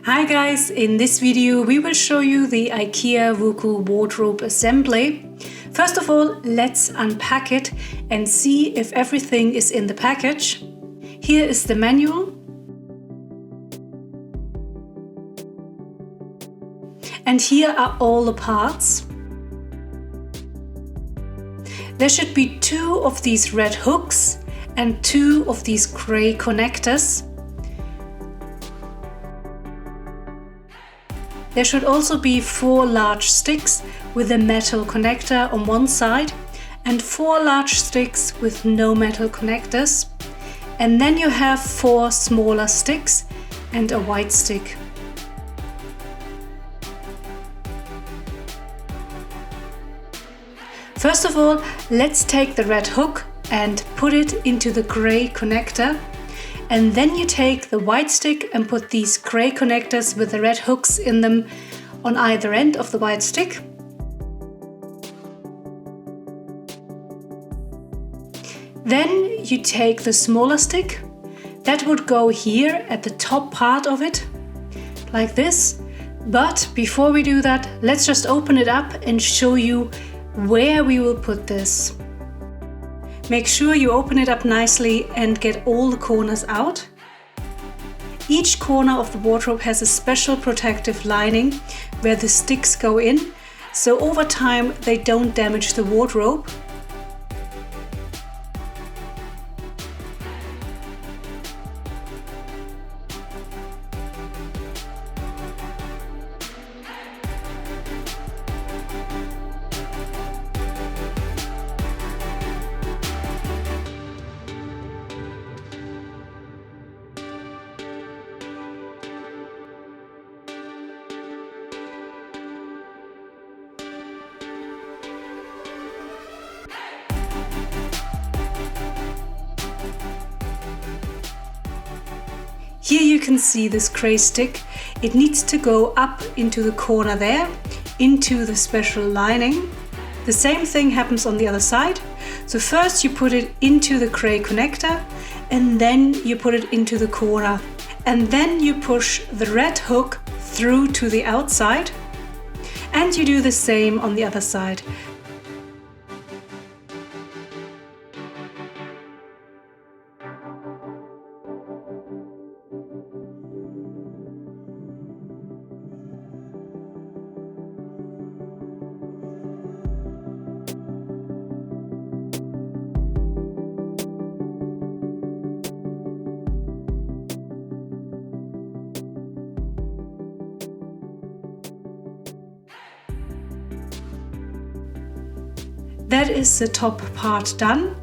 Hi guys, in this video we will show you the IKEA Voco wardrobe assembly. First of all, let's unpack it and see if everything is in the package. Here is the manual. And here are all the parts. There should be 2 of these red hooks and 2 of these gray connectors. There should also be 4 large sticks with a metal connector on one side and 4 large sticks with no metal connectors. And then you have 4 smaller sticks and a white stick. First of all, let's take the red hook and put it into the gray connector. And then you take the white stick and put these gray connectors with the red hooks in them on either end of the white stick. Then you take the smaller stick. That would go here at the top part of it, like this. But before we do that, let's just open it up and show you where we will put this. Make sure you open it up nicely and get all the corners out. Each corner of the wardrobe has a special protective lining where the sticks go in, so over time they don't damage the wardrobe. Here you can see this gray stick. It needs to go up into the corner there, into the special lining. The same thing happens on the other side. So first you put it into the gray connector and then you put it into the corner. And then you push the red hook through to the outside. And you do the same on the other side. That is the top part done.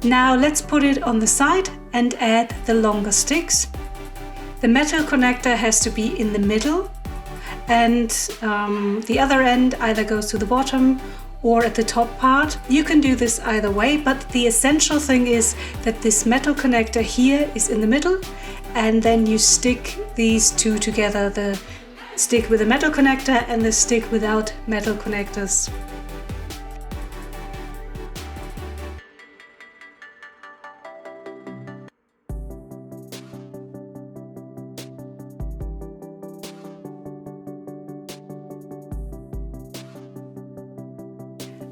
Now let's put it on the side and add the longer sticks. The metal connector has to be in the middle and the other end either goes to the bottom or at the top part. You can do this either way, but the essential thing is that this metal connector here is in the middle and then you stick these 2 together, the stick with a metal connector and the stick without metal connectors.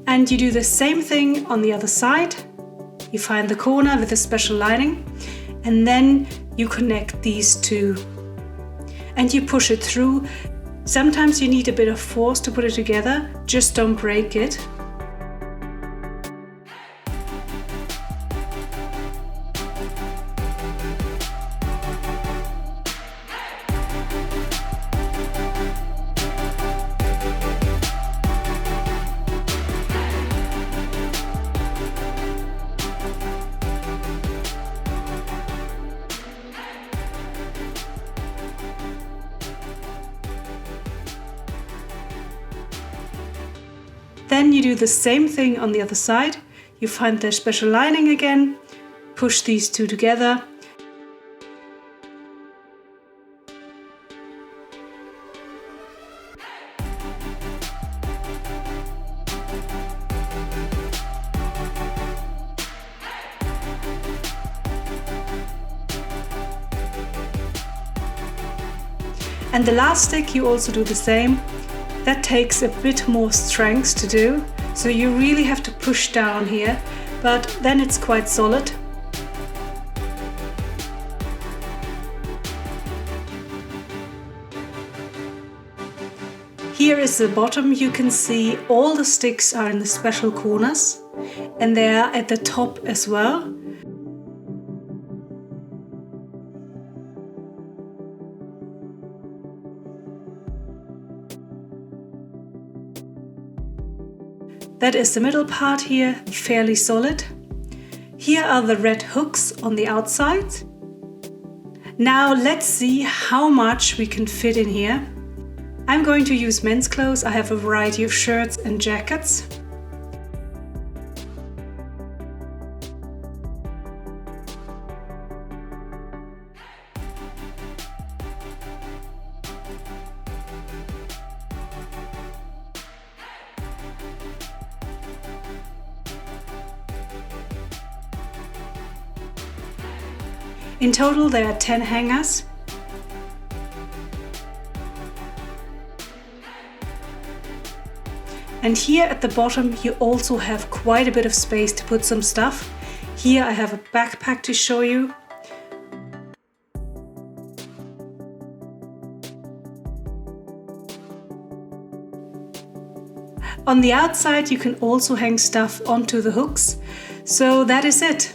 And you do the same thing on the other side. You find the corner with a special lining and then you connect these 2. And you push it through. Sometimes you need a bit of force to put it together, just don't break it. Then you do the same thing on the other side. You find the special lining again, push these 2 together. And the last stick you also do the same. That takes a bit more strength to do, so you really have to push down here, but then it's quite solid. Here is the bottom. You can see all the sticks are in the special corners, and they are at the top as well. That is the middle part here, fairly solid. Here are the red hooks on the outside. Now let's see how much we can fit in here. I'm going to use men's clothes. I have a variety of shirts and jackets. In total there are 10 hangers. And here at the bottom you also have quite a bit of space to put some stuff. Here I have a backpack to show you. On the outside you can also hang stuff onto the hooks. So that is it.